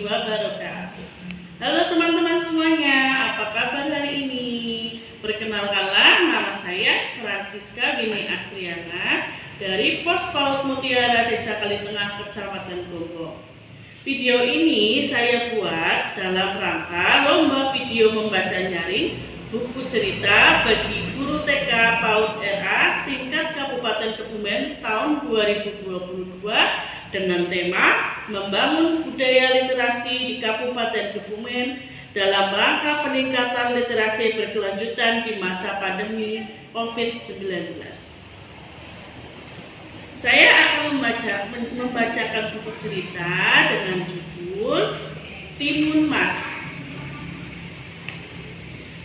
wabarakatuh. Halo teman-teman semuanya, apa kabar hari ini? Perkenalkanlah, nama saya Francisca Bini Asriana dari Pos PAUD Mutiara Desa Kalitengah, Kecamatan Grogol. Video ini saya buat dalam rangka lomba video membaca nyaring buku cerita bagi guru TK PAUD RA tingkat Kabupaten Kebumen tahun 2022 dengan tema Membangun Budaya Literasi di Kabupaten Kebumen dalam rangka peningkatan literasi berkelanjutan di masa pandemi COVID-19. Saya akan membacakan buku cerita dengan judul Timun Mas.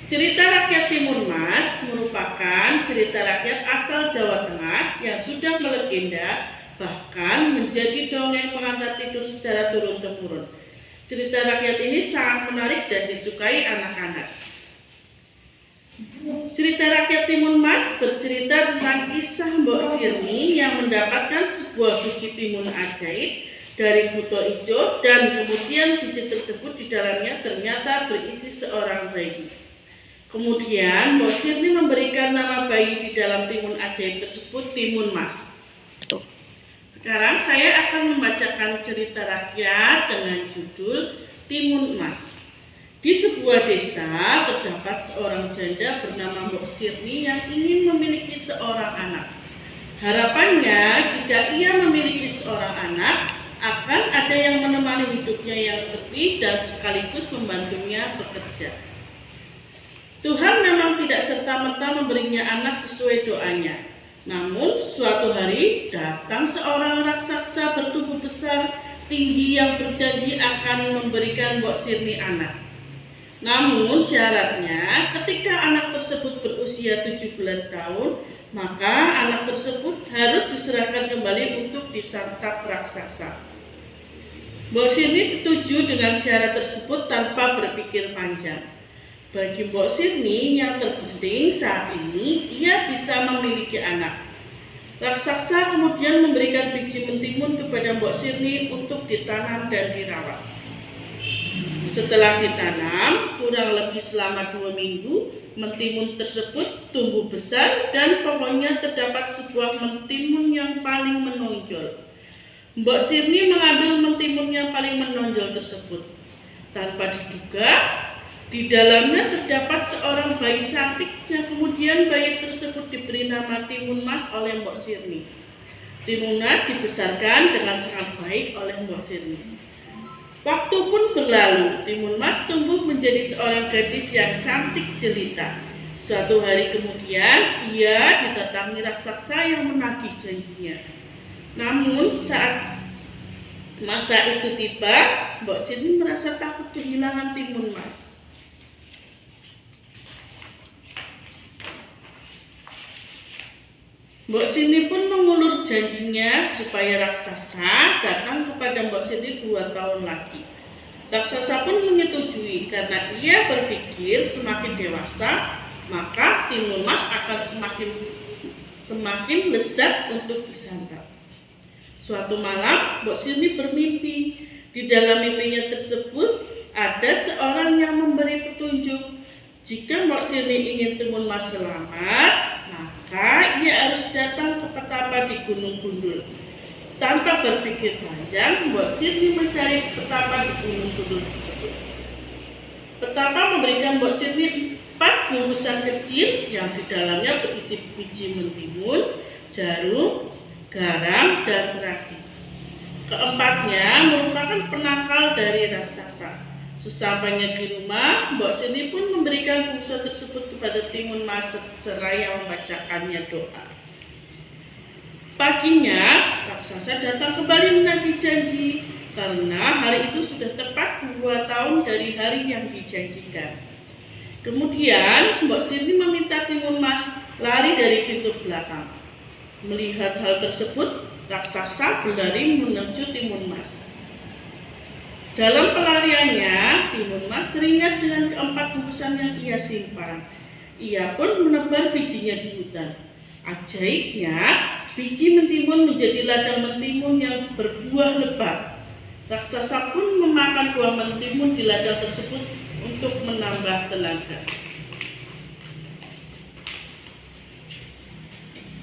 Cerita rakyat Timun Mas merupakan cerita rakyat asal Jawa Tengah yang sudah melegenda, bahkan menjadi dongeng pengantar tidur secara turun-temurun. Cerita rakyat ini sangat menarik dan disukai anak-anak. Cerita rakyat Timun Mas bercerita tentang kisah Mbok Sirni yang mendapatkan sebuah biji timun ajaib dari buto ijo, dan kemudian biji tersebut di dalamnya ternyata berisi seorang bayi. Kemudian Mbok Sirni memberikan nama bayi di dalam timun ajaib tersebut Timun Mas. Sekarang saya akan membacakan cerita rakyat dengan judul Timun Mas. Di sebuah desa terdapat seorang janda bernama Mbok Sirni yang ingin memiliki seorang anak. Harapannya jika ia memiliki seorang anak, akan ada yang menemani hidupnya yang sepi dan sekaligus membantunya bekerja. Tuhan memang tidak serta-merta memberinya anak sesuai doanya. Namun suatu hari datang seorang raksasa bertubuh besar tinggi yang berjanji akan memberikan Mbok Sirni anak. Namun syaratnya ketika anak tersebut berusia 17 tahun, maka anak tersebut harus diserahkan kembali untuk disantap raksasa. Mbok Sirni setuju dengan syarat tersebut tanpa berpikir panjang. Bagi Mbok Sirni yang terpenting saat ini ia bisa memiliki anak. Raksasa kemudian memberikan biji mentimun kepada Mbok Sirni untuk ditanam dan dirawat. Setelah ditanam, kurang lebih selama 2 minggu, mentimun tersebut tumbuh besar dan pohonnya terdapat sebuah mentimun yang paling menonjol. Mbok Sirni mengambil mentimun yang paling menonjol tersebut. Tanpa diduga, di dalamnya terdapat seorang bayi cantik yang kemudian bayi tersebut diberi nama Timun Mas oleh Mbok Sirni. Timun Mas dibesarkan dengan sangat baik oleh Mbok Sirni. Waktu pun berlalu, Timun Mas tumbuh menjadi seorang gadis yang cantik jelita. Suatu hari kemudian, ia didatangi raksasa yang menagih janjinya. Namun saat masa itu tiba, Mbok Sirni merasa takut kehilangan Timun Mas. Mbok Sirni pun mengulur janjinya supaya raksasa datang kepada Mbok Sirni 2 tahun lagi. Raksasa pun menyetujui karena ia berpikir semakin dewasa maka Timun Mas akan semakin lezat untuk disantap. Suatu malam Mbok Sirni bermimpi. Di dalam mimpinya tersebut ada seorang yang memberi petunjuk. Jika Mbok Sirni ingin Timun Mas selamat, maka ia harus datang ke petapa di Gunung Gundul. Tanpa berpikir panjang, Mbok Sirni mencari petapa di Gunung Gundul tersebut. Petapa memberikan Mbok Sirni 4 bungkusan kecil yang di dalamnya berisi biji mentimun, jarum, garam, dan terasi. Keempatnya merupakan penangkal dari raksasa. Sesampainya di rumah, Mbok Sirni pun memberikan bungkusan tersebut kepada Timun Mas seraya membacakannya doa. Paginya, raksasa datang kembali menagih janji karena hari itu sudah tepat 2 tahun dari hari yang dijanjikan. Kemudian, Mbok Sirni meminta Timun Mas lari dari pintu belakang. Melihat hal tersebut, raksasa berlari menuju Timun Mas. Dalam pelariannya, Timun Mas teringat dengan keempat bungkusan yang ia simpan. Ia pun menebar bijinya di hutan. Ajaibnya, biji mentimun menjadi ladang mentimun yang berbuah lebat. Raksasa pun memakan buah mentimun di ladang tersebut untuk menambah tenaga.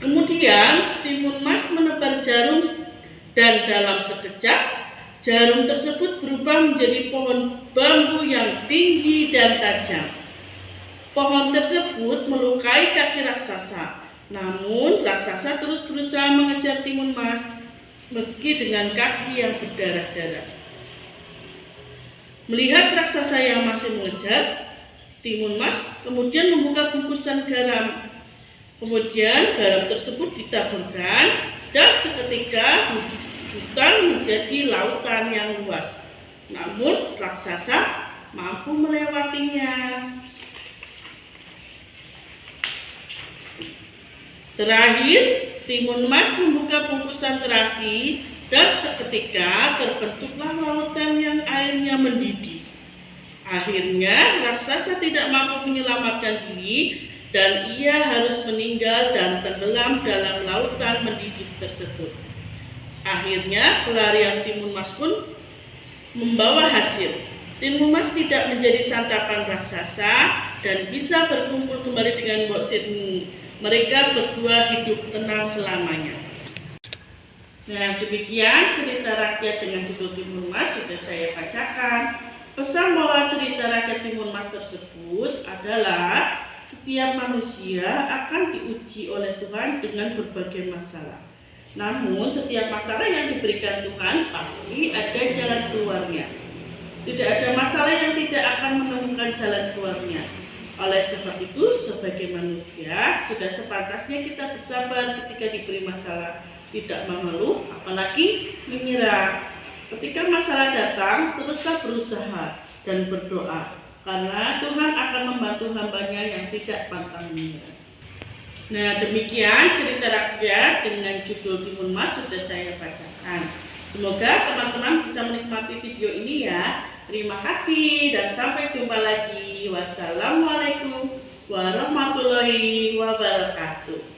Kemudian timun mas menebar jarum dan dalam sekejap jarum tersebut berubah menjadi pohon bambu yang tinggi dan tajam. Pohon tersebut melukai kaki raksasa. Namun raksasa terus berusaha mengejar timun mas meski dengan kaki yang berdarah-darah. Melihat raksasa yang masih mengejar, timun mas kemudian membuka bungkusan garam. Kemudian garam tersebut ditaburkan dan seketika hutan menjadi lautan yang luas. Namun raksasa mampu melewatinya. Terakhir, timun mas membuka bungkusan terasi dan seketika terbentuklah lautan yang airnya mendidih. Akhirnya raksasa tidak mampu menyelamatkan diri dan ia harus meninggal dan tenggelam dalam lautan mendidih tersebut. Akhirnya pelarian timun mas pun membawa hasil. Timun mas tidak menjadi santapan raksasa dan bisa berkumpul kembali dengan Mbok Sirni. Mereka berdua hidup tenang selamanya. Nah, demikian cerita rakyat dengan judul Timun Mas sudah saya bacakan. Pesan moral cerita rakyat Timun Mas tersebut adalah setiap manusia akan diuji oleh Tuhan dengan berbagai masalah. Namun setiap masalah yang diberikan Tuhan pasti ada jalan keluarnya. Tidak ada masalah yang tidak akan menemukan jalan keluarnya. Oleh sebab itu, sebagai manusia, sudah sepantasnya kita bersabar ketika diberi masalah, tidak mengeluh, apalagi menyerah. Ketika masalah datang, teruslah berusaha dan berdoa, karena Tuhan akan membantu hambanya yang tidak pantang menyerah. Nah, demikian cerita rakyat dengan judul Timun Mas sudah saya bacakan. Semoga teman-teman bisa menikmati video ini ya. Terima kasih dan sampai jumpa lagi. Wassalamualaikum warahmatullahi wabarakatuh.